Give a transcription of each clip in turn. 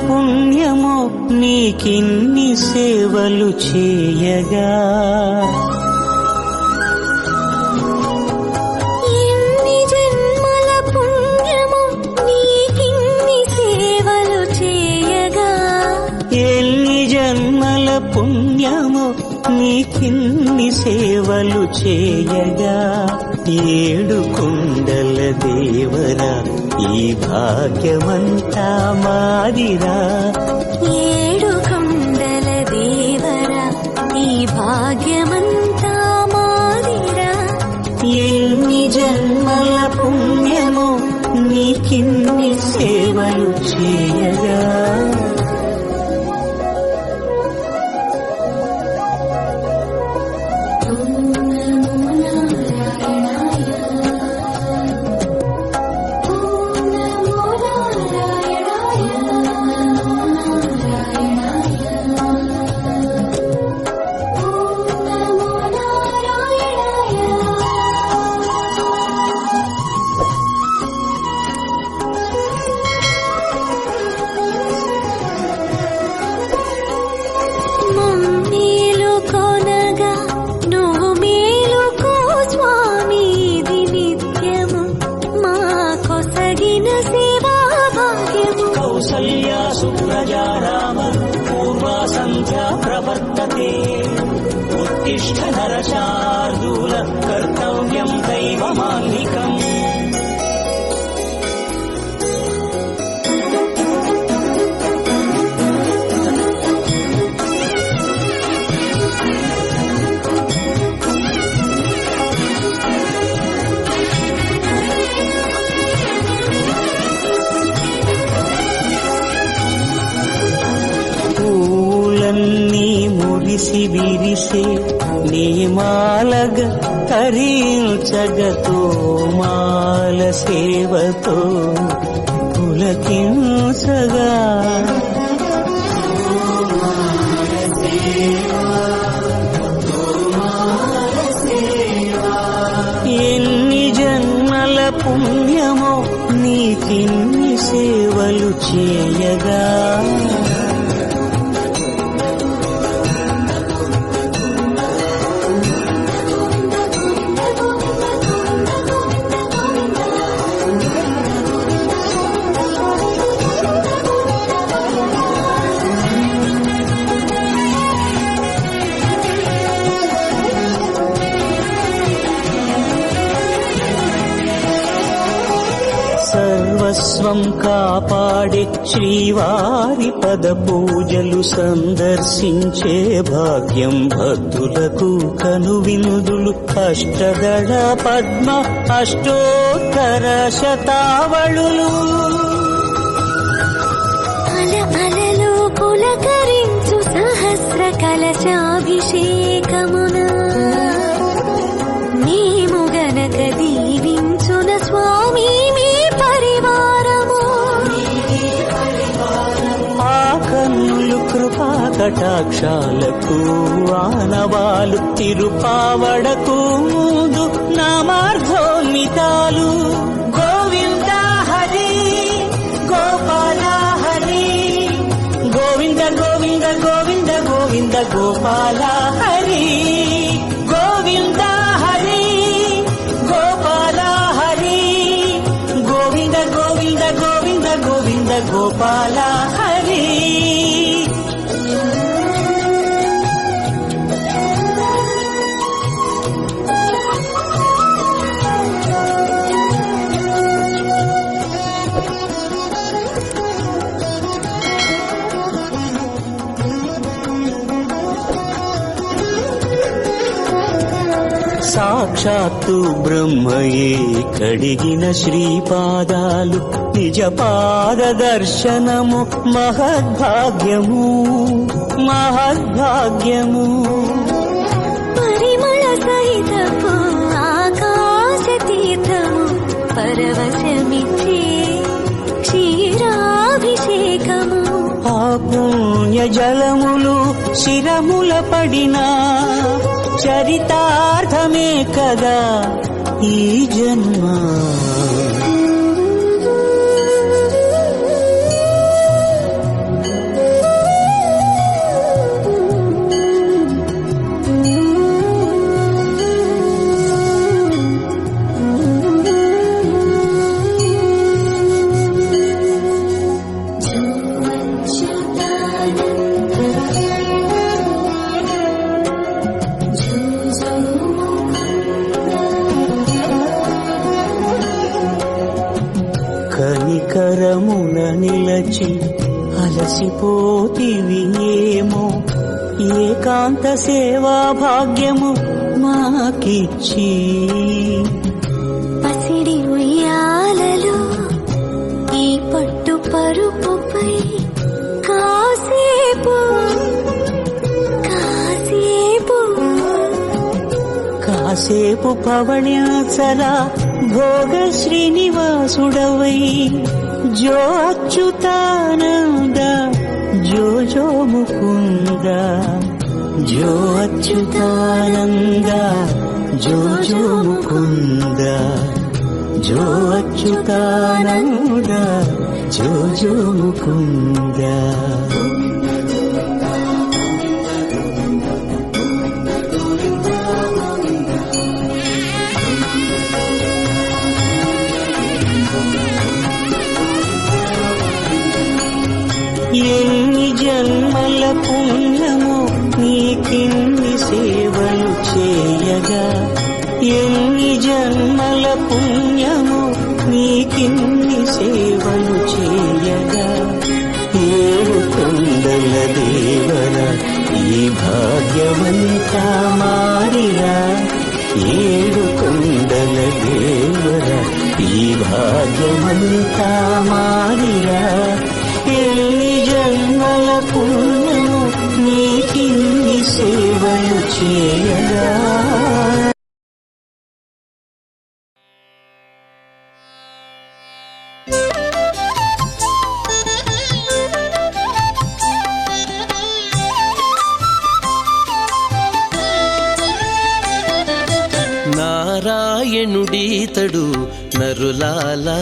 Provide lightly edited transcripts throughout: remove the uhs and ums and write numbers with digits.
పుణ్యమో నీకిన్ని సేవలు చేయగా. ఎన్ని జన్మల పుణ్యమో నీకిన్ని సేవలు చేయగా. ఎన్ని జన్మల పుణ్యమో నీకిన్ని సేవలు చేయగా. ఏడు కొండల దేవరా ఈ భాగ్యమంతా మాదిరా. ఏడు కొండల దేవరా ఈ భాగ్యమంతా మాదిరా. ఎన్ని జన్మల పుణ్యమో నీకిన్ని సేవలు చేయగా. కౌసల్యా సుప్రజా రామ పూర్వా సంధ్యా ప్రవర్తతే. ఉత్తిష్ఠ నరశార్దూల కర్తవ్యం దైవమాన్నికం. మురిసి విరిసే నీమాలగ తరించగతో మాల సేవతో పులకించగా. ఎన్ని జన్మల పుణ్యమో నీకిన్ని సేవలు చేయగా. సర్వస్వం కాపాడే శ్రీవారి పద పూజలు సందర్శించే భాగ్యం భక్తులకు కనువినుదులు. అష్టదళ పద్మ అష్టోత్తర శతావళులు అలలు పులకరించు సహస్ర కలశాభిషేకమున మేము గనక దీవించున స్వామి మీ పరివారము. ఆ కన్నులు కృపా కటాక్షాలకు ఆనవాలు తిరుపావడకు ముందు నామార్థోన్మితాలు. గోవింద హరి గోపాల హరి గోవింద గోవింద గోవింద గోవింద గోపాల హరి. గోవింద హరి గోపాల హరి గోవింద గోవింద గోవింద గోవింద గోపాల హరి. సాక్షాత్తు బ్రహ్మయే కడిగిన శ్రీపాదాలు నిజ పాద దర్శనము మహద్భాగ్యము మహద్భాగ్యము. పరిమళ సహితపు ఆకాశ తీర్థము పరవశమిచ్చే క్షీరాభిషేకము. ఆ పుణ్య జలములు శిరముల పడినా చరితార్థమే కదా ఈ జన్మ. పదమున నిలచి అలసిపోతివి ఏమో ఏకాంత సేవా భాగ్యము మాకిచ్చి పసిడి ఉయ్యాలలో ఈ పట్టు పరుపుపై కాసేపు కాసేపు కాసేపు పవణ్యాచల భోగ శ్రీనివాసుడవై జో అచ్యుతానంద జో జో ముకుంద జో అచ్యుతానంద జో జో ముకుంద జో అచ్యుతానంద జో జో ముకుంద. ఎన్ని జన్మల పుణ్యము నీకిన్ని సేవలు చేయగా ఎన్ని జన్మల పుణ్యము నీకిన్ని సేవలు చేయగా ఏడు కొండల దేవర ఈ భాగ్యమంతా మారిరా ఏడు కొండల దేవర ఈ భాగ్యమంతా మారిరా ఎన్ని జన్మల పుణ్యము నీకిన్ని సేవలు చేయగా. నారాయణుడీతడు నరులాలా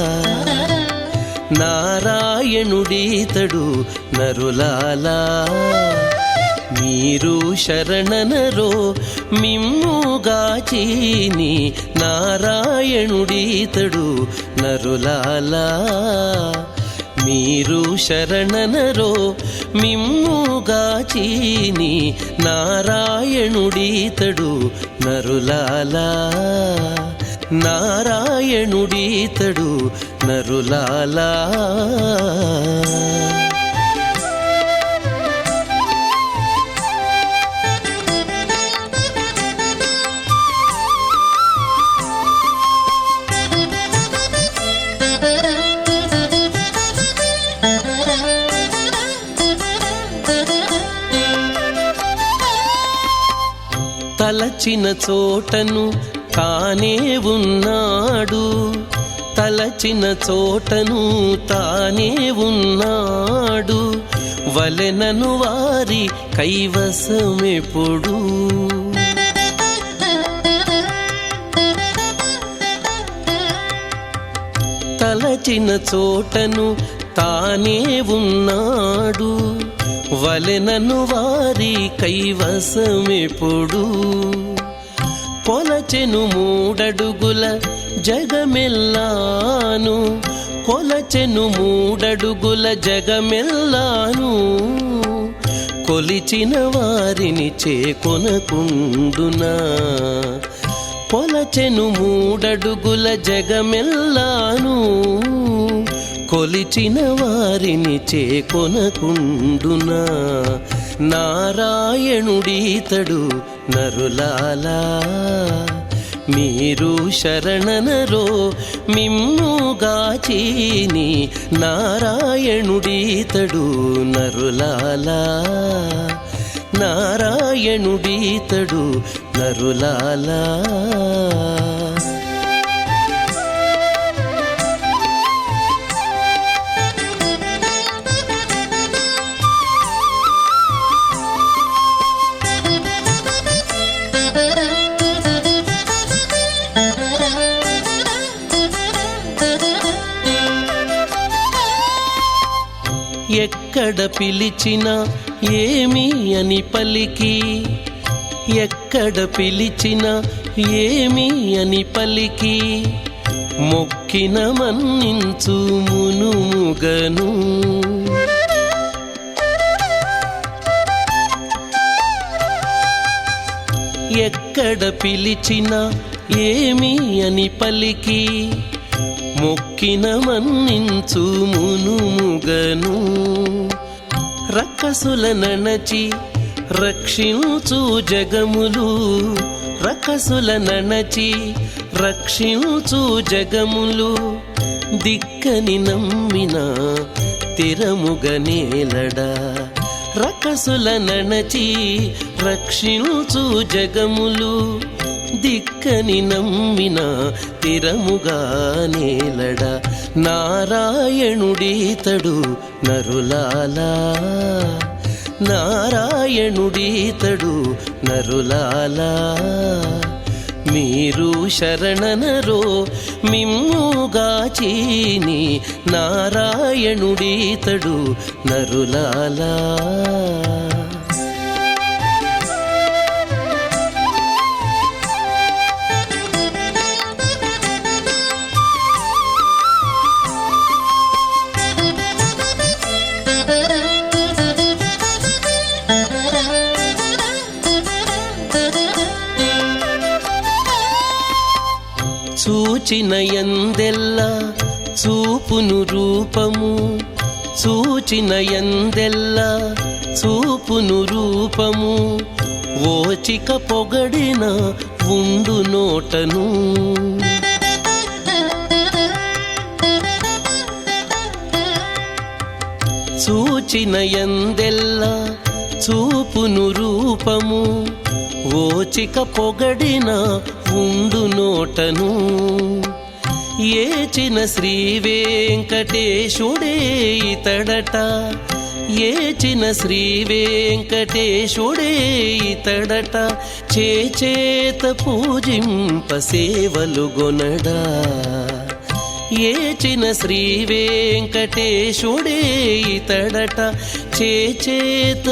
నారాయణుడీతడు నరులాలా మీరు శరణనరో మిమ్ముగాచీని నారాయణుడీతడు నరులాలా మీరు శరణనరో మిమ్ముగాచీని నారాయణుడీతడు నరులాలా నారాయణుడీతడు నరులాలా. తలచిన చోటను తానే ఉన్నాడు తలచిన చోటను తానే ఉన్నాడు వలెనను వారి కైవసమెప్పుడు తలచిన చోటను తానే ఉన్నాడు వలెనను వారి కైవసమెప్పుడు కొలచెను మూడడుగుల జగమెల్లాను కొలచెను మూడడుగుల జగమెల్లాను కొలిచిన వారిని చేకొనకుండునా కొలచెను మూడడుగుల జగమెల్లాను కొలిచిన వారిని చేకొనకుండునా నారాయణుడీతడు నరులాలా మీరు శరణనరో మిమ్ముగాచీని నారాయణుడీతడు నరులాలా నారాయణుడీతడు నరులాలా. ఎక్కడ పిలిచినా ఏమి అని పలికి ఎక్కడ పిలిచినా ఏమి అని పలికి మొక్కిన మన్నించు మునుముగను ఎక్కడ పిలిచినా ఏమి అని పలికి మొక్కిన మన్నించు మునుముగను రక్కసుల నణచి రక్షించు జగములు రక్కసుల నణచి రక్షించు జగములు దిక్కని నమ్మిన తిరముగనేలడా రక్కసుల నణచి రక్షించు జగములు దిక్కని నమ్మిన తిరముగా నేలడా నారాయణుడీతడు నరులాలా నారాయణుడీతడు నరులాలా మీరు శరణనరో మిమ్ముగాచీని నారాయణుడీతడు నరులాలా చూచిన యందెల్లా చూపును రూపము చూచిన యందెల్లా చూపును రూపము ఓచిక పొగడిన ఉండు నోటను చూచిన యందెల్లా చూపును రూపము ఓచిక పొగడిన ఉండు నోటను ఏచిన శ్రీ వెంకటేశుడే ఇతడట ఏచిన శ్రీ వెంకటేశుడే ఇతడట చేచేత పూజింప సేవలు గొనడా ఏచిన శ్రీ వెంకటేశుడే ఇతడట చేచేత